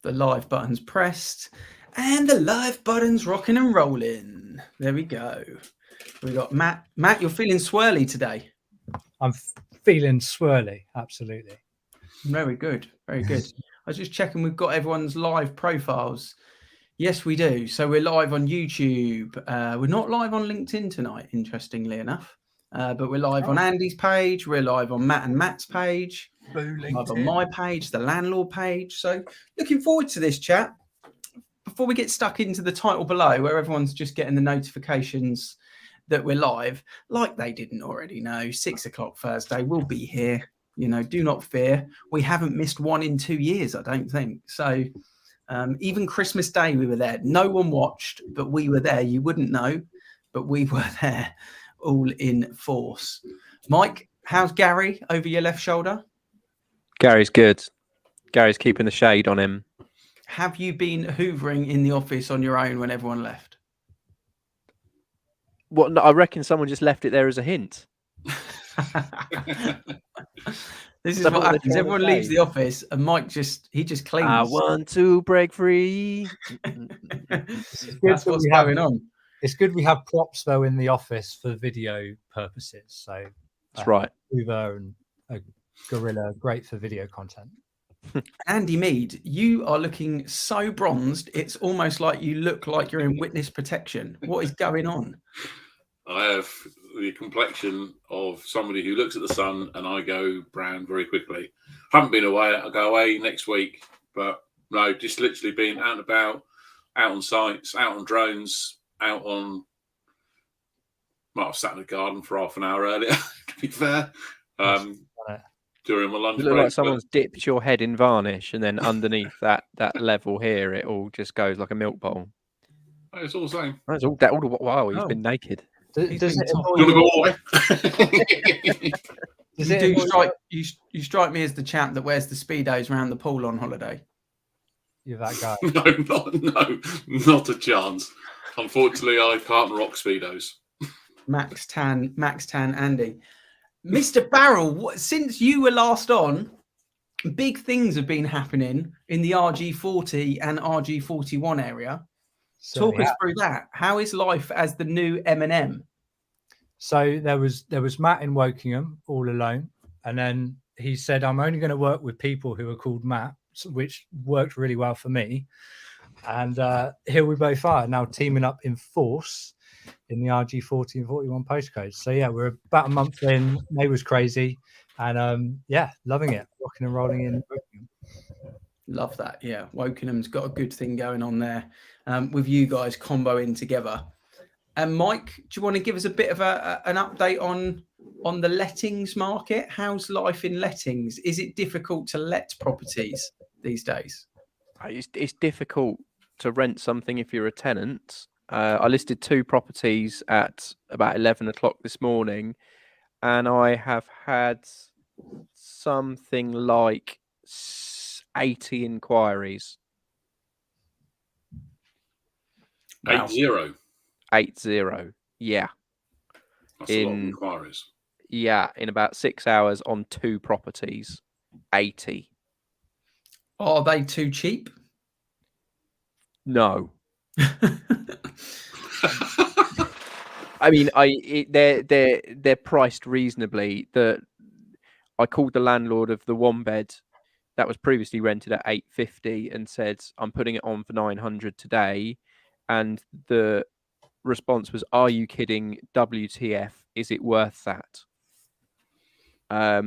The live button's pressed. And the live button's rocking and rolling. There we go. We got Matt. Matt, you're feeling swirly today. I'm feeling swirly, absolutely. Very good. Very good. I was just checking we've got everyone's live profiles. Yes, we do. So we're live on YouTube. We're not live on LinkedIn tonight, interestingly enough. But we're live on Andy's page. We're live on Matt and Matt's page. Live on my page, the landlord page. So looking forward to this chat. Before we get stuck into the title below, where everyone's just getting the notifications that we're live, like they didn't already know, 6 o'clock Thursday, we'll be here. You know, do not fear. We haven't missed one in 2 years, I don't think. So even Christmas Day, we were there. No one watched, but we were there. You wouldn't know, but we were there all in force. Mike, how's Gary over your left shoulder? Gary's good. Gary's keeping the shade on him. Have you been hoovering in the office on your own when everyone left? What? No, I reckon someone just left it there as a hint. This is what happens. Everyone leaves the office and Mike just cleans. I want to break free. That's what's going on. It's good we have props though in the office for video purposes. So that's right. Hoover and a gorilla, great for video content. Andy Mead, you are looking so bronzed, it's almost like you look like you're in witness protection. What is going on? I have the complexion of somebody who looks at the sun and I go brown very quickly. Haven't been away. I'll go away next week. But no, just literally being out and about, out on sites, out on drones, out on... Well, I've sat in the garden for half an hour earlier, to be fair. During my lunch break. You look like someone's but... dipped your head in varnish and then underneath that level here, it all just goes like a milk bowl. It's all the same. That's all that. Wow, he's been naked. You strike me as the chap that wears the Speedos around the pool on holiday. You're that guy. No, not a chance. Unfortunately, I can't rock Speedos. Max Tan Andy. Mr. Barrel, since you were last on, big things have been happening in the RG40 and RG41 area. Talk us through that. How is life as the new M&M? So there was Matt in Wokingham all alone, and then he said, "I'm only going to work with people who are called Matt," which worked really well for me. And here we both are now teaming up in force in the RG40 and 41 postcodes. So yeah, we're about a month in. May was crazy, and loving it, rocking and rolling in Wokingham. Love that. Yeah, Wokenham's got a good thing going on there with you guys comboing together. And Mike, do you want to give us a bit of an update on the lettings market? How's life in lettings? Is it difficult to let properties these days? It's difficult to rent something if you're a tenant. I listed 2 properties at about 11 o'clock this morning, and I have had something like 80 inquiries. Wow. 80, yeah. That's a lot of inquiries. Yeah, in about 6 hours on 2 properties. 80. Are they too cheap? No. I mean, they're priced reasonably. I called the landlord of the 1-bed that was previously rented at $850 and said, "I'm putting it on for $900 today," and the response was, "Are you kidding? WTF? Is it worth that?" I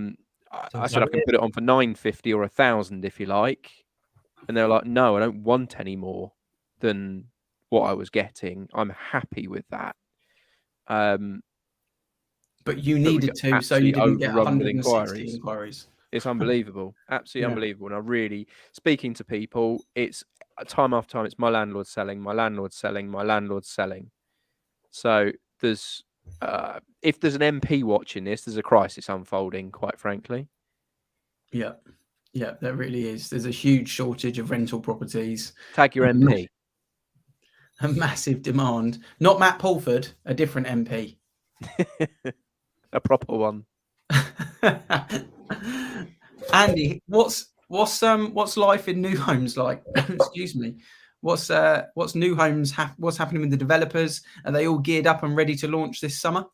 said, "I can put it on for $950 or $1,000 if you like," and they were like, "No, I don't want any more than what I was getting. I'm happy with that." But you needed to, so you didn't get 160 inquiries. It's unbelievable, absolutely unbelievable. And I really, speaking to people, it's time after time, it's my landlord's selling, my landlord's selling, my landlord's selling. So there's, if there's an MP watching this, there's a crisis unfolding, quite frankly. Yeah, there really is. There's a huge shortage of rental properties. Tag your MP. A massive demand. Not Matt Pulford, a different MP. A proper one. Andy, what's What's life in new homes like? Excuse me. What's new homes? What's happening with the developers? Are they all geared up and ready to launch this summer?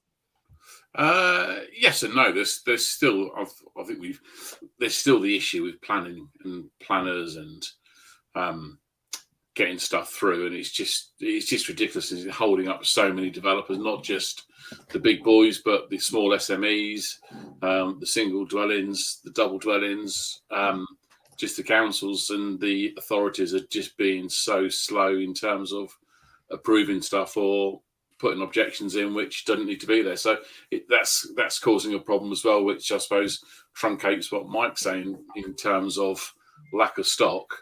Yes and no. There's still, I think there's still the issue with planning and planners and getting stuff through, and it's just ridiculous. It's holding up so many developers, not just the big boys, but the small SMEs, the single dwellings, the double dwellings, just the councils and the authorities are just being so slow in terms of approving stuff or putting objections in which doesn't need to be there. So that's causing a problem as well, which I suppose truncates what Mike's saying in terms of lack of stock.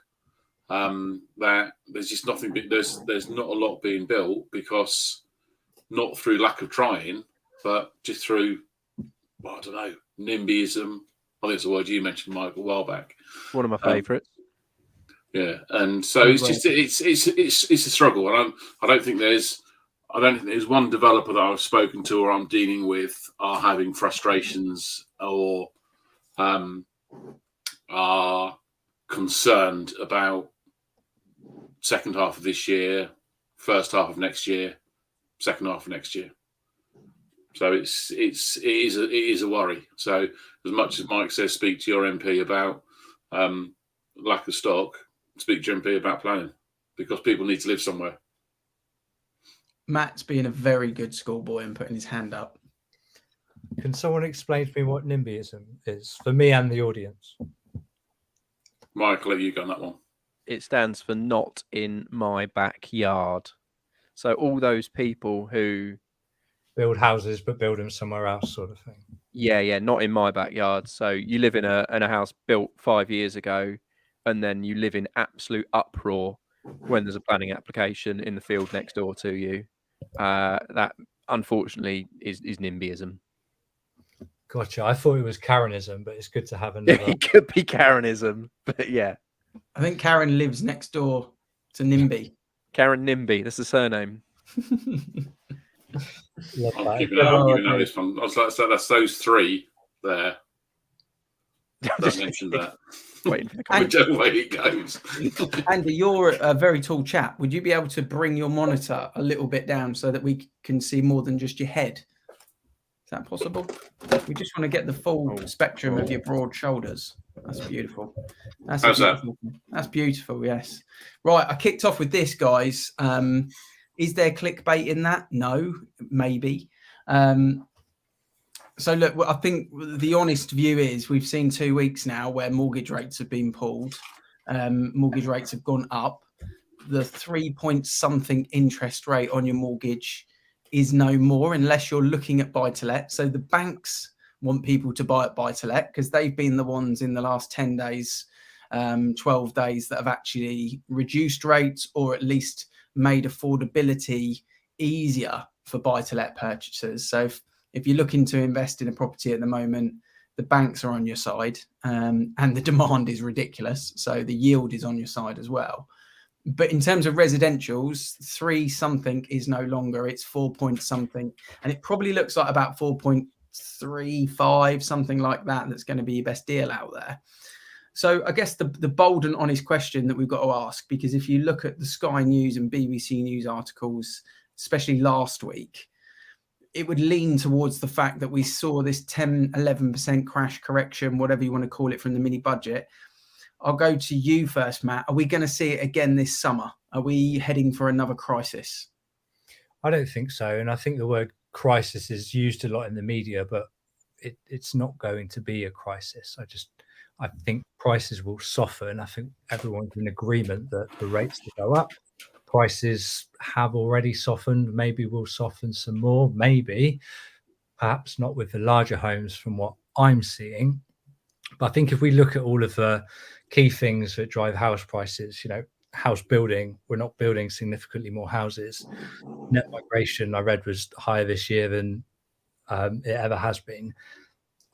That there's just nothing. There's not a lot being built because not through lack of trying, but just through, well, I don't know, NIMBYism. I think it's a word you mentioned, Mike, a while back. One of my favourites. Yeah, and so it's just it's a struggle. I don't think there's one developer that I've spoken to or I'm dealing with are having frustrations or are concerned about second half of this year, first half of next year, second half of next year. So it is a worry. So as much as Mike says, speak to your MP about lack of stock, speak to your MP about planning, because people need to live somewhere. Matt's being a very good schoolboy and putting his hand up. Can someone explain to me what NIMBYism is for me and the audience? Mike, I'll let you go on that one. It stands for not in my backyard. So all those people who build houses but build them somewhere else, sort of thing. Yeah, not in my backyard. So you live in a house built 5 years ago, and then you live in absolute uproar when there's a planning application in the field next door to you. That unfortunately is NIMBYism. Gotcha. I thought it was Karenism, but it's good to have another. It could be Karenism, but yeah. I think Karen lives next door to NIMBY. Karen NIMBY, that's the surname. I'll keep this one. So that's those three there. Don't mention that. Waiting for the comment. Whichever way it goes. Andy, you're a very tall chap. Would you be able to bring your monitor a little bit down so that we can see more than just your head? Is that possible? We just want to get the full spectrum of your broad shoulders. That's beautiful. How's that? That's beautiful, yes. Right, I kicked off with this, guys. Is there clickbait in that? No, maybe. So look, I think the honest view is we've seen 2 weeks now where mortgage rates have been pulled. Mortgage rates have gone up. The 3-point-something interest rate on your mortgage is no more unless you're looking at buy-to-let. So the banks want people to buy at buy-to-let because they've been the ones in the last 10 days, 12 days that have actually reduced rates or at least made affordability easier for buy-to-let purchasers. So if you're looking to invest in a property at the moment, the banks are on your side, and the demand is ridiculous. So the yield is on your side as well. But in terms of residentials, 3-something is no longer, it's 4-point-something. And it probably looks like about 4.35, something like that, that's going to be your best deal out there. So I guess the bold and honest question that we've got to ask, because if you look at the Sky News and BBC News articles, especially last week, it would lean towards the fact that we saw this 10-11% crash correction, whatever you want to call it, from the mini budget. I'll go to you first, Matt. Are we going to see it again this summer? Are we heading for another crisis? I don't think so. And I think the word crisis is used a lot in the media, but it's not going to be a crisis. I think prices will soften. I think everyone's in agreement that the rates will go up. Prices have already softened, maybe will soften some more, maybe, perhaps not with the larger homes from what I'm seeing. But I think if we look at all of the key things that drive house prices, house building, we're not building significantly more houses. Net migration, I read, was higher this year than it ever has been.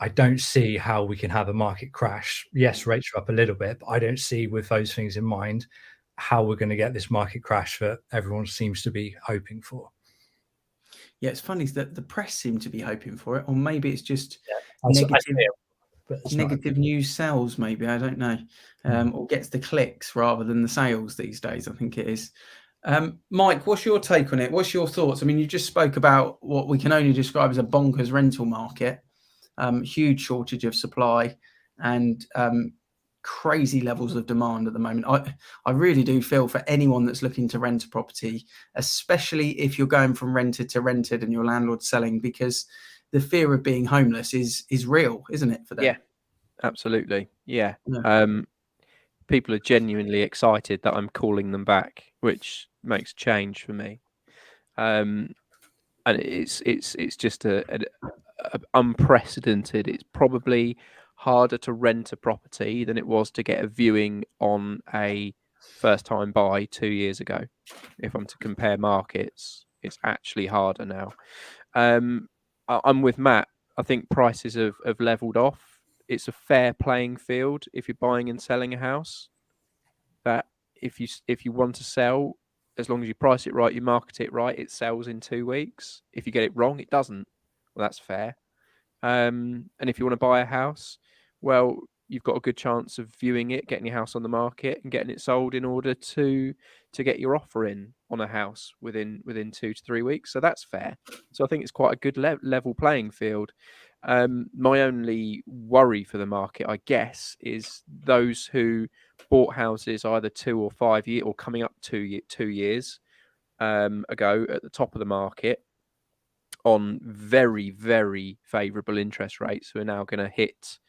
I don't see how we can have a market crash. Yes, rates are up a little bit, but I don't see, with those things in mind, how we're going to get this market crash that everyone seems to be hoping for. Yeah, it's funny that the press seem to be hoping for it, or maybe it's just negative. but it's not a Negative news sells, maybe, I don't know, or gets the clicks rather than the sales these days, I think it is. Mike, what's your take on it? What's your thoughts? I mean, you just spoke about what we can only describe as a bonkers rental market, huge shortage of supply, and crazy levels of demand at the moment. I really do feel for anyone that's looking to rent a property, especially if you're going from rented to rented and your landlord's selling, because the fear of being homeless is real, isn't it, for them? Yeah, absolutely. Yeah. Yeah. People are genuinely excited that I'm calling them back, which makes change for me. And it's just a unprecedented. It's probably harder to rent a property than it was to get a viewing on a first time buy 2 years ago. If I'm to compare markets, it's actually harder now. I'm with Matt. I think prices have leveled off. It's a fair playing field if you're buying and selling a house. That if you want to sell, as long as you price it right, you market it right, it sells in 2 weeks. If you get it wrong, it doesn't. Well, that's fair. And if you want to buy a house, well, you've got a good chance of viewing it, getting your house on the market, and getting it sold in order to get your offer in on a house within 2 to 3 weeks. So that's fair. So I think it's quite a good level playing field. My only worry for the market, I guess, is those who bought houses either 2 or 5 years or coming up 2 years ago at the top of the market on very, very favourable interest rates, who are now going to hit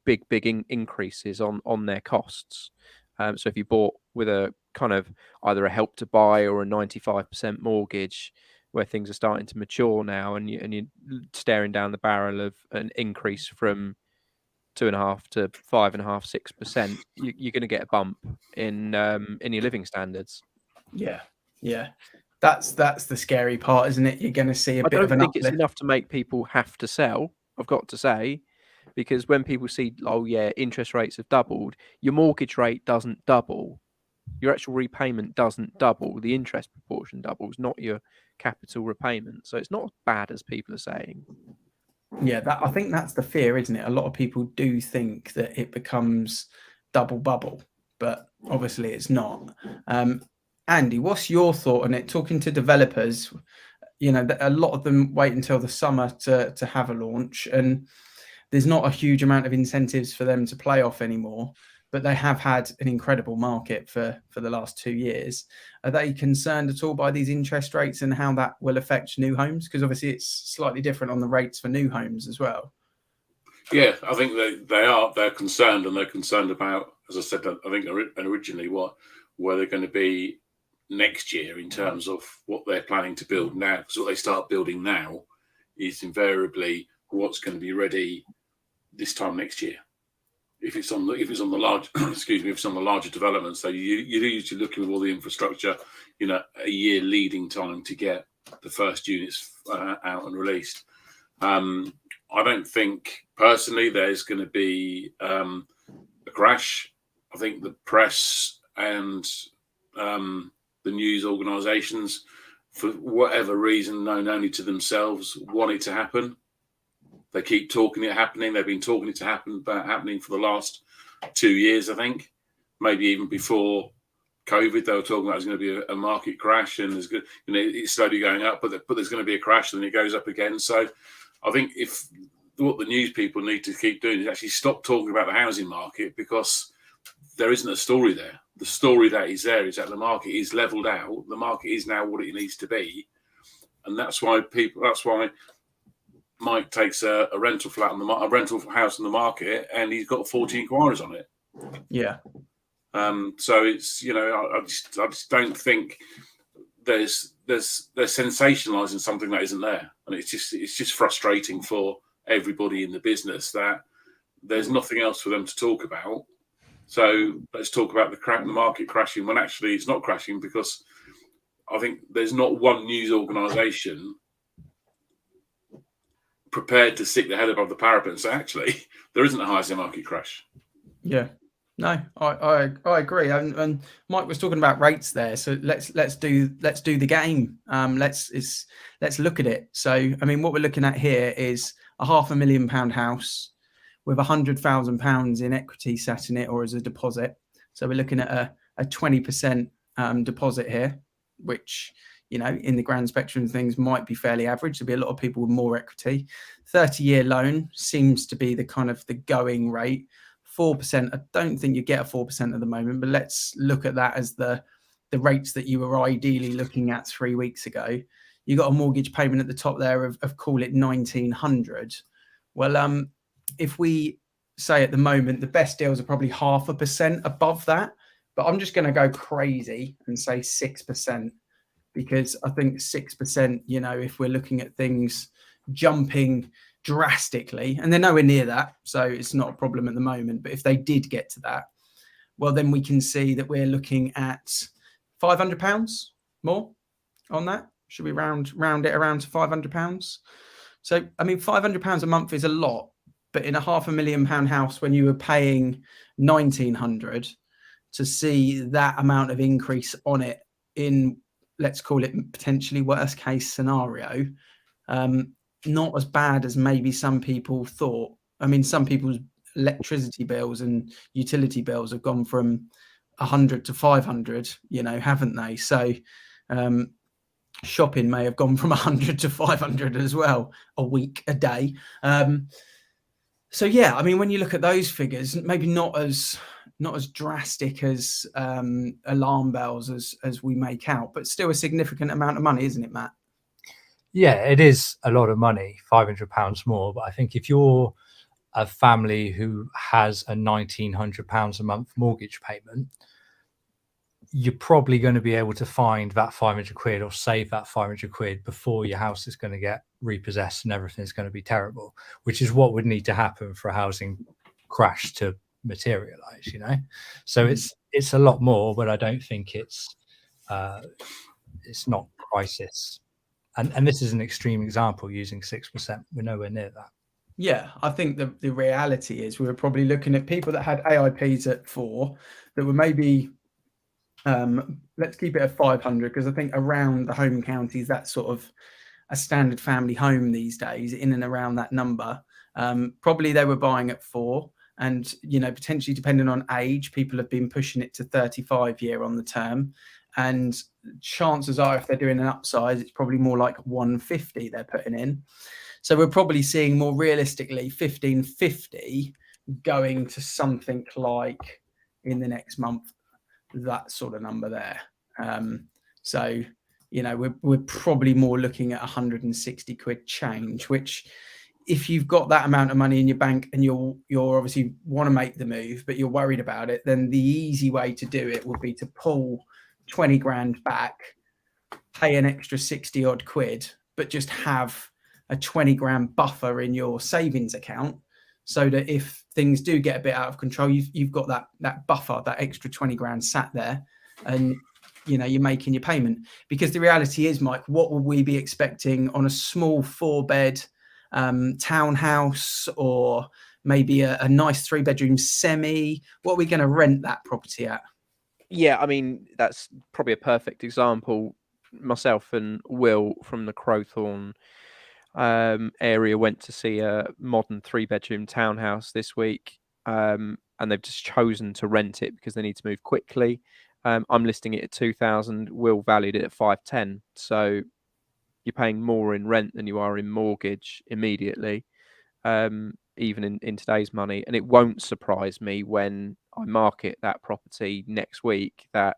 big increases on their costs. So if you bought with a kind of either a help to buy or a 95% mortgage, where things are starting to mature now, and you're staring down the barrel of an increase from 2.5 to 5.5, 6%, you're going to get a bump in your living standards. Yeah. That's the scary part, isn't it? You're going to see a bit of an I don't think uplift. it's enough to make people have to sell, I've got to say, because when people see, oh yeah, interest rates have doubled, your mortgage rate doesn't double. Your actual repayment doesn't double. The interest proportion doubles, not your capital repayment. So it's not as bad as people are saying. Yeah, I think that's the fear, isn't it? A lot of people do think that it becomes double bubble, but obviously it's not. Andy, what's your thought on it? Talking to developers, a lot of them wait until the summer to have a launch, and there's not a huge amount of incentives for them to play off anymore, but they have had an incredible market for the last 2 years. Are they concerned at all by these interest rates and how that will affect new homes? Because obviously it's slightly different on the rates for new homes as well. Yeah, I think they are. They're concerned, and they're concerned about, as I said, I think originally where they're going to be next year in terms of what they're planning to build now. Because what they start building now is invariably what's going to be ready this time next year. If it's on the large, excuse me, if it's on the larger developments, so you're usually looking with all the infrastructure, a year leading time to get the first units out and released. I don't think personally there's going to be a crash. I think the press and the news organisations, for whatever reason known only to themselves, want it to happen. They keep talking it happening. They've been talking it to happening for the last 2 years, I think. Maybe even before COVID, they were talking about there's going to be a market crash, and it's slowly going up, but there's going to be a crash, and then it goes up again. So I think if what the news people need to keep doing is actually stop talking about the housing market, because there isn't a story there. The story that is there is that the market is leveled out. The market is now what it needs to be, and that's why Mike takes a rental flat a rental house on the market, and he's got 40 inquiries on it. Yeah. So it's I just don't think they're sensationalizing something that isn't there, and it's just frustrating for everybody in the business that there's nothing else for them to talk about. So let's talk about the market crashing, when actually it's not crashing, because I think there's not one news organisation prepared to stick their head above the parapet and say, actually, there isn't a housing market crash. Yeah. No, I agree. And Mike was talking about rates there. So let's do the game. Let's look at it. So I mean, what we're looking at here is a £500,000 house with £100,000 in equity set in it or as a deposit. So we're looking at a 20% deposit here, which, you know, in the grand spectrum of things might be fairly average. There'll be a lot of people with more equity. 30-year loan seems to be the kind of the going rate. 4%, I don't think you get a 4% at the moment, but let's look at that as the rates that you were ideally looking at 3 weeks ago. You got a mortgage payment at the top there of call it 1,900. Well, if we say at the moment the best deals are probably 0.5% above that, but I'm just going to go crazy and say 6%, because I think 6%, you know, if we're looking at things jumping drastically, and they're nowhere near that, so it's not a problem at the moment, but if they did get to that, well, then we can see that we're looking at £500 more on that. Should we round it around to £500? So, I mean, £500 a month is a lot, but in a £500,000 house, when you were paying 1,900, to see that amount of increase on it in, let's call it potentially worst case scenario, not as bad as maybe some people thought. I mean, some people's electricity bills and utility bills have gone from 100 to 500, you know, haven't they? So shopping may have gone from 100 to 500 as well, a week, a day. So yeah, I mean, when you look at those figures, maybe not as drastic as alarm bells as we make out, but still a significant amount of money, isn't it, Matt? Yeah, it is a lot of money, £500 more. But I think if you're a family who has a £1,900 a month mortgage payment, you're probably going to be able to find that 500 quid or save that 500 quid before your house is going to get repossessed and everything's going to be terrible, which is what would need to happen for a housing crash to materialize, you know. So it's a lot more, but I don't think it's not crisis. And this is an extreme example using 6%. We're nowhere near that. Yeah, I think the reality is we were probably looking at people that had AIPs at 4 that were maybe, let's keep it at 500, because I think around the home counties, that's sort of a standard family home these days, in and around that number. Probably they were buying at 4. And, you know, potentially depending on age, people have been pushing it to 35-year on the term. And chances are, if they're doing an upsize, it's probably more like 150 they're putting in. So we're probably seeing more realistically 1,550 going to something like, in the next month, that sort of number there. So, you know, we're probably more looking at 160 quid change, which, if you've got that amount of money in your bank and you're obviously want to make the move, but you're worried about it, then the easy way to do it would be to pull 20 grand back, pay an extra 60 odd quid, but just have a 20 grand buffer in your savings account, so that if things do get a bit out of control, you've got that buffer, that extra 20 grand sat there, and, you know, you're making your payment. Because the reality is, Mike, what would we be expecting on a small 4-bed townhouse, or maybe a nice 3-bedroom semi? What are we going to rent that property at? Yeah, I mean, that's probably a perfect example. Myself and Will from the Crowthorne area went to see a modern 3-bedroom townhouse this week, and they've just chosen to rent it because they need to move quickly. I'm listing it at 2,000. Will valued it at 510. So you're paying more in rent than you are in mortgage immediately, even in today's money. And it won't surprise me when I market that property next week that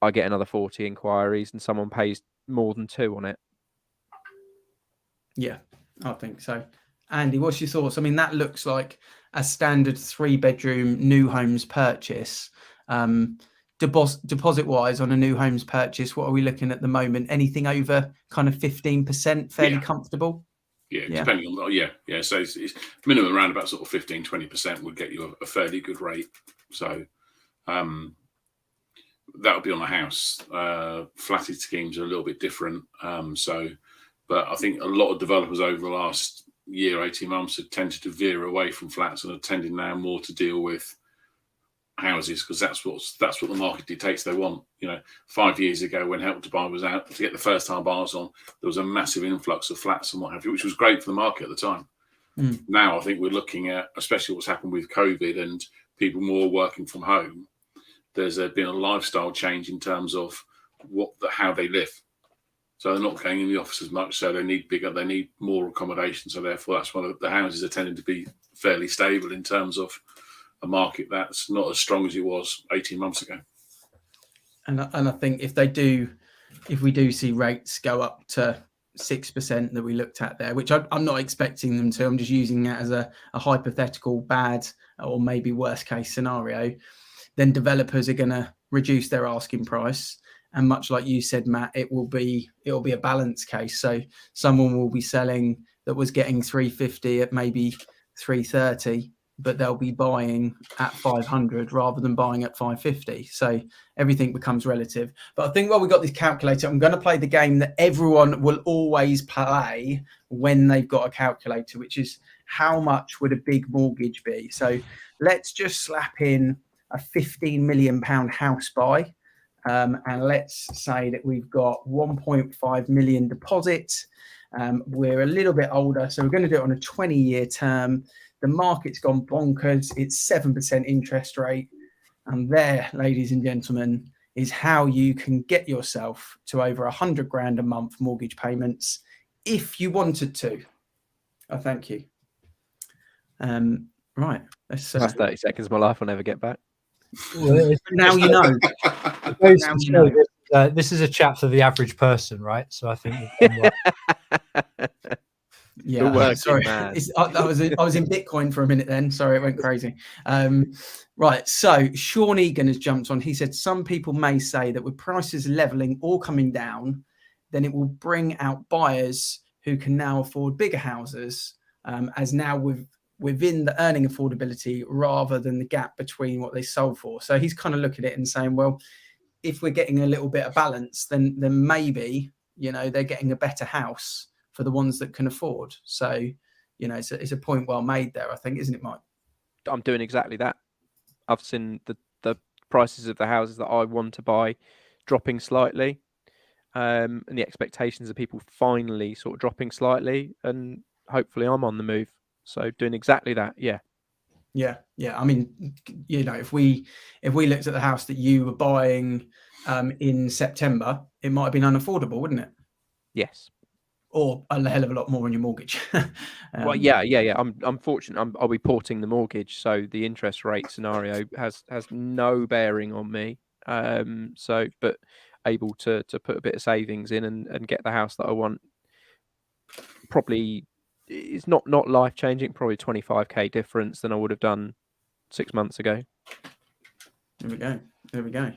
I get another 40 inquiries and someone pays more than 2 on it. Yeah, I think so. Andy, what's your thoughts? I mean, that looks like a standard 3-bedroom new homes purchase. Deposit wise on a new homes purchase, what are we looking at the moment? Anything over kind of 15%, fairly comfortable? Yeah, depending on yeah. So it's minimum around about sort of 15-20% would get you a fairly good rate. So that would be on a house. Flatted schemes are a little bit different. But I think a lot of developers over the last year, 18 months, have tended to veer away from flats and are tending now more to deal with houses, because that's what the market dictates they want. You know, 5 years ago, when Help to Buy was out to get the first time buyers on, there was a massive influx of flats and what have you, which was great for the market at the time. Now I think we're looking at, especially what's happened with COVID and people more working from home, there's been a lifestyle change in terms of how they live. So they're not going in the office as much, so they need more accommodation. So therefore, that's one of the houses are tending to be fairly stable in terms of a market that's not as strong as it was 18 months ago. And I think if we do see rates go up to 6% that we looked at there, which I'm not expecting them to, I'm just using that as a hypothetical bad or maybe worst case scenario, then developers are going to reduce their asking price. And much like you said, Matt, it will be a balance case. So someone will be selling that was getting 350 at maybe 330, but they'll be buying at 500 rather than buying at 550. So everything becomes relative. But I think while we got this calculator, I'm going to play the game that everyone will always play when they've got a calculator, which is how much would a big mortgage be? So let's just slap in a £15 million house buy. And let's say that we've got 1.5 million deposit. We're a little bit older, so we're going to do it on a 20-year term. The market's gone bonkers. It's 7% interest rate. And there, ladies and gentlemen, is how you can get yourself to over 100 grand a month mortgage payments if you wanted to. Oh, thank you. Right. That's 30 seconds of my life I'll never get back. Well, now you know. This is a chat for the average person, right? So I think yeah. Sorry, I was in Bitcoin for a minute then. Sorry, it went crazy. Right. So Sean Egan has jumped on. He said some people may say that with prices leveling or coming down, then it will bring out buyers who can now afford bigger houses, as now within the earning affordability rather than the gap between what they sold for. So he's kind of looking at it and saying, well, if we're getting a little bit of balance, then maybe, they're getting a better house for the ones that can afford. So, it's a point well made there, I think, isn't it, Mike? I'm doing exactly that. I've seen the prices of the houses that I want to buy dropping slightly, and the expectations of people finally sort of dropping slightly, and hopefully I'm on the move. So doing exactly that, yeah. I mean, if we looked at the house that you were buying in September, it might have been unaffordable, wouldn't it? Yes. Or a hell of a lot more on your mortgage. Well, yeah. I'm fortunate. I'll be porting the mortgage, so the interest rate scenario has no bearing on me. But able to put a bit of savings in and get the house that I want. Probably it's not life changing. Probably 25k difference than I would have done 6 months ago. There we go.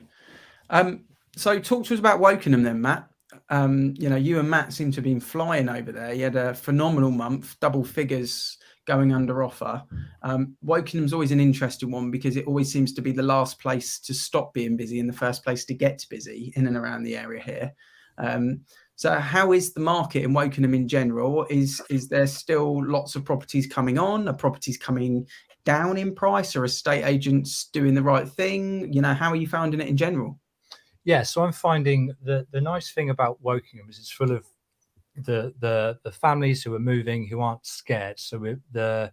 So talk to us about Wokingham then, Matt. You and Matt seem to have been flying over there. You had a phenomenal month, double figures going under offer. Wokingham's always an interesting one because it always seems to be the last place to stop being busy and the first place to get busy in and around the area here. So how is the market in Wokingham in general? Is there still lots of properties coming on? Are properties coming down in price? Or estate agents doing the right thing? How are you finding it in general? Yeah, so I'm finding the nice thing about Wokingham is it's full of the families who are moving who aren't scared. So with the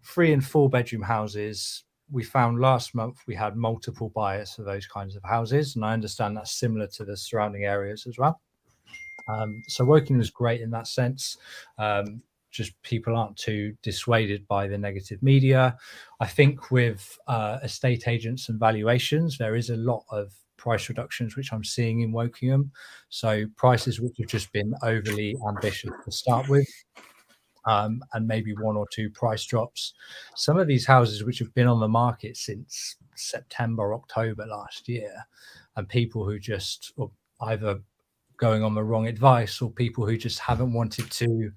3 and 4 bedroom houses, we found last month we had multiple buyers for those kinds of houses, and I understand that's similar to the surrounding areas as well. So Wokingham is great in that sense. Just people aren't too dissuaded by the negative media. I think with estate agents and valuations, there is a lot of price reductions which I'm seeing in Wokingham. So prices which have just been overly ambitious to start with, and maybe 1 or 2 price drops. Some of these houses which have been on the market since September, October last year, and people who just either going on the wrong advice or people who just haven't wanted to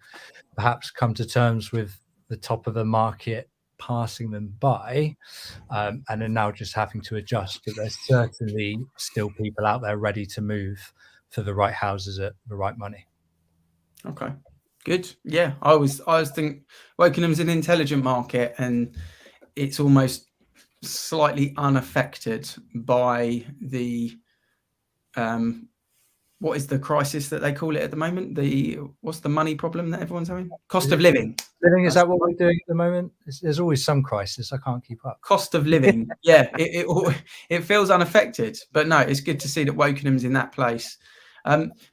perhaps come to terms with the top of the market passing them by, and are now just having to adjust. But there's certainly still people out there ready to move for the right houses at the right money. Okay, good. Yeah, I always think Wokinham's an intelligent market, and it's almost slightly unaffected by the what is the crisis that they call it at the moment? What's the money problem that everyone's having? Cost of living. Living, is that what we're doing at the moment? There's always some crisis. I can't keep up. Cost of living. Yeah, it feels unaffected, but no, it's good to see that Wokinham's in that place.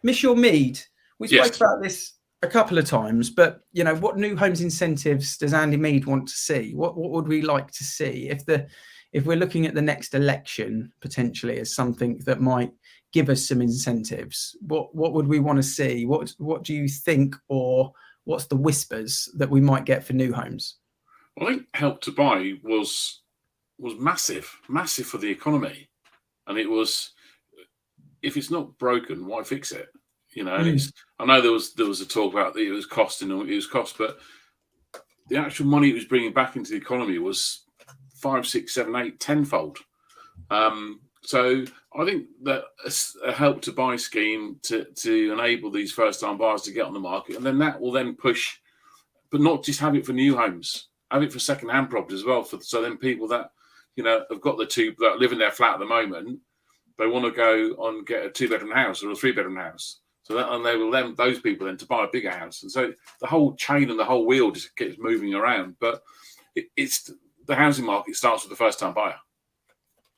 Miss Your Mead, we spoke about this a couple of times, but you know, what new homes incentives does Andy Mead want to see? What would we like to see if we're looking at the next election potentially as something that might give us some incentives? What would we want to see? What do you think, or what's the whispers that we might get for new homes? Well, I think Help to Buy was massive for the economy, and it was, if it's not broken, why fix it? You know, and I know there was a talk about that it was cost, but the actual money it was bringing back into the economy was 5, 6, 7, 8, 10-fold. So I think that a Help to Buy scheme to enable these first-time buyers to get on the market, and then that will then push, but not just have it for new homes, have it for second-hand property as well. So then people that, you know, have got the two that live in their flat at the moment, they want to go on get a 2-bedroom house or a 3-bedroom house. So that, and they will then, those people then to buy a bigger house. And so the whole chain and the whole wheel just gets moving around. But it's the housing market starts with the first-time buyer,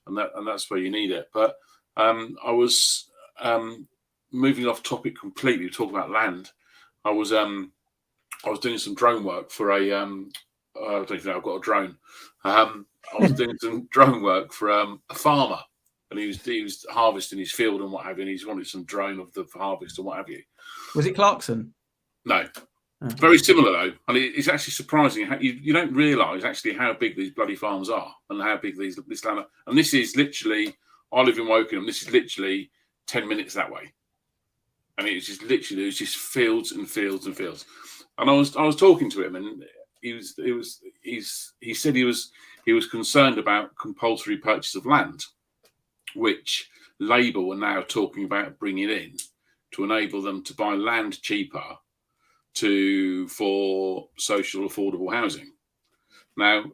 and that's where you need it. But I was moving off topic completely, talking about land. I was doing some drone work for a I don't even know, I've got a drone. I was doing some drone work for a farmer, and he was harvesting his field and what have you, and he's wanted some drone of the harvest and what have you. Was it Clarkson? No. Okay. Very similar though, and it's actually surprising how you don't realise actually how big these bloody farms are and how big this land are. And this is literally, I live in Wokingham. This is literally 10 minutes that way, and it's just literally fields and fields and fields. And I was talking to him, and he said he was concerned about compulsory purchase of land, which Labour were now talking about bringing in to enable them to buy land cheaper for social affordable housing. Now, it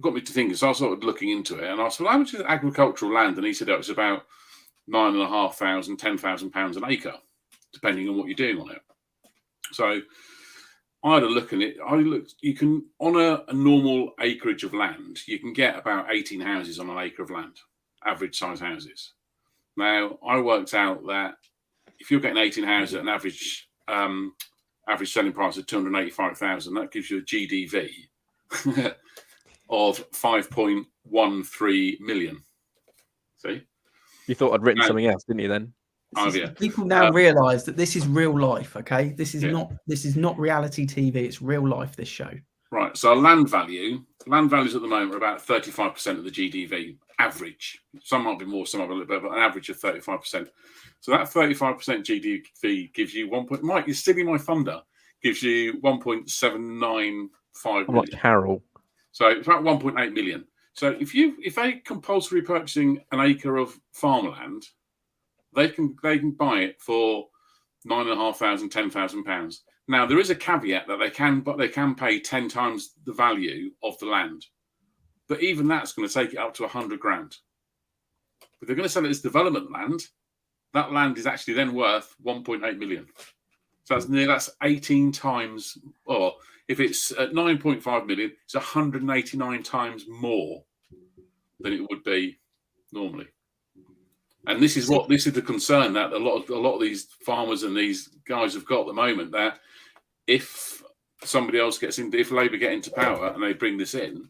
got me to thinking, so I started looking into it, and I said, well, how much is agricultural land? And he said it was about £9,500, £10,000 an acre, depending on what you're doing on it. So I had a look at it. You can, on a normal acreage of land, you can get about 18 houses on an acre of land, average size houses. Now, I worked out that if you're getting 18 houses at an average selling price of 285,000, that gives you a GDV of 5.13 million. See? You thought I'd written something else, didn't you then? People now realise that this is real life, okay? This is not reality TV, it's real life, this show. Right, so land values at the moment are about 35% of the GDV average. Some might be more, some might be a little bit, but an average of 35%. So that 35% GDV gives you Mike, you're stealing my thunder, gives you 1.795 million. Like Carol. So it's about 1.8 million. So if they compulsory purchasing an acre of farmland, they can buy it for £9,500, £10,000. Now there is a caveat that they can pay 10 times the value of the land, but even that's going to take it up to 100 grand. But they're going to sell it as development land. That land is actually then worth 1.8 million. So that's 18 times, or if it's at 9.5 million, it's 189 times more than it would be normally. And this is the concern that a lot of these farmers and these guys have got at the moment, that if somebody else if Labour get into power and they bring this in,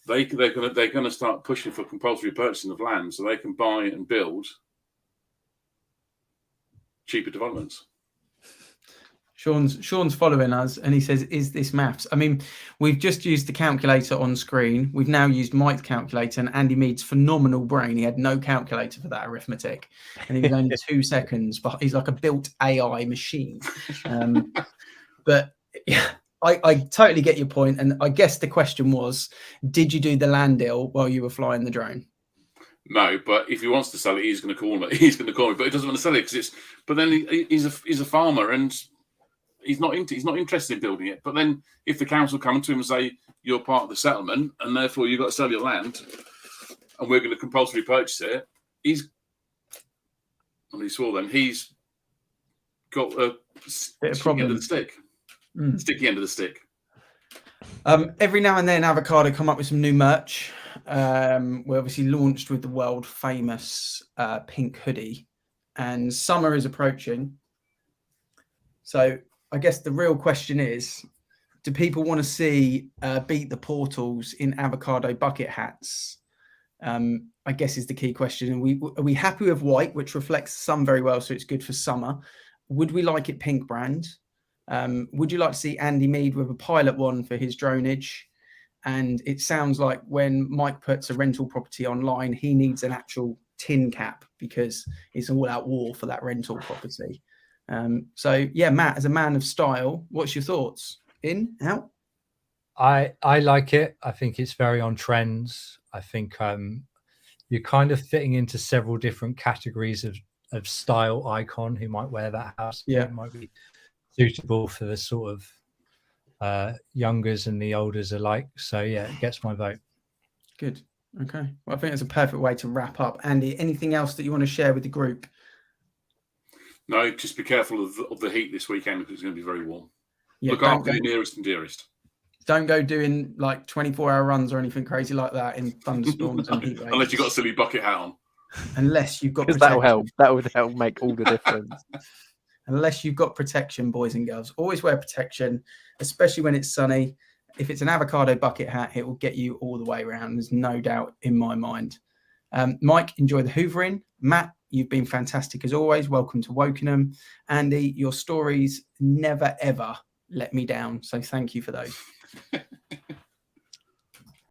they're going to start pushing for compulsory purchasing of land so they can buy and build cheaper developments. Sean's following us, and he says, is this maths? I mean, we've just used the calculator on screen. We've now used Mike's calculator, and Andy Mead's phenomenal brain. He had no calculator for that arithmetic, and he was only 2 seconds, but he's like a built AI machine. But yeah, I totally get your point, and I guess the question was, did you do the land deal while you were flying the drone? No, but if he wants to sell it, he's going to call me. But he doesn't want to sell it because it's. But then he's a farmer, and he's not interested in building it. But then if the council come to him and say you're part of the settlement and therefore you've got to sell your land, and we're going to compulsory purchase it, and he swore then, he's got a Bit of sticky end of problem. the stick. Sticky end of the stick. Every now and then, Avocado come up with some new merch. We obviously launched with the world famous pink hoodie, and summer is approaching. So I guess the real question is, do people want to see Beat the Portals in avocado bucket hats? I guess is the key question. And are we happy with white, which reflects the sun very well, so it's good for summer? Would we like it pink brand? Would you like to see Andy Mead with a pilot one for his dronage? And it sounds like when Mike puts a rental property online, he needs an actual tin cap because it's all out war for that rental property. So yeah, Matt, as a man of style, what's your thoughts? In, out? I like it. I think it's very on trends. I think you're kind of fitting into several different categories of style icon who might wear that house. Yeah. It might be suitable for the sort of youngers and the olders alike. So yeah, it gets my vote. Good. Okay. Well, I think it's a perfect way to wrap up. Andy, anything else that you want to share with the group? No, just be careful of the heat this weekend because it's going to be very warm. Yeah, Look after your nearest and dearest. Don't go doing like 24-hour runs or anything crazy like that in thunderstorms and heat waves. Unless you've got a silly bucket hat on. Unless you've got Because protection. that'll help. That would help make all the difference. Unless you've got protection, boys and girls. Always wear protection, especially when it's sunny. If it's an avocado bucket hat, it will get you all the way around. There's no doubt in my mind. Mike, enjoy the hoovering. Matt, you've been fantastic as always. Welcome to Wokenham. Andy, your stories never, ever let me down. So thank you for those.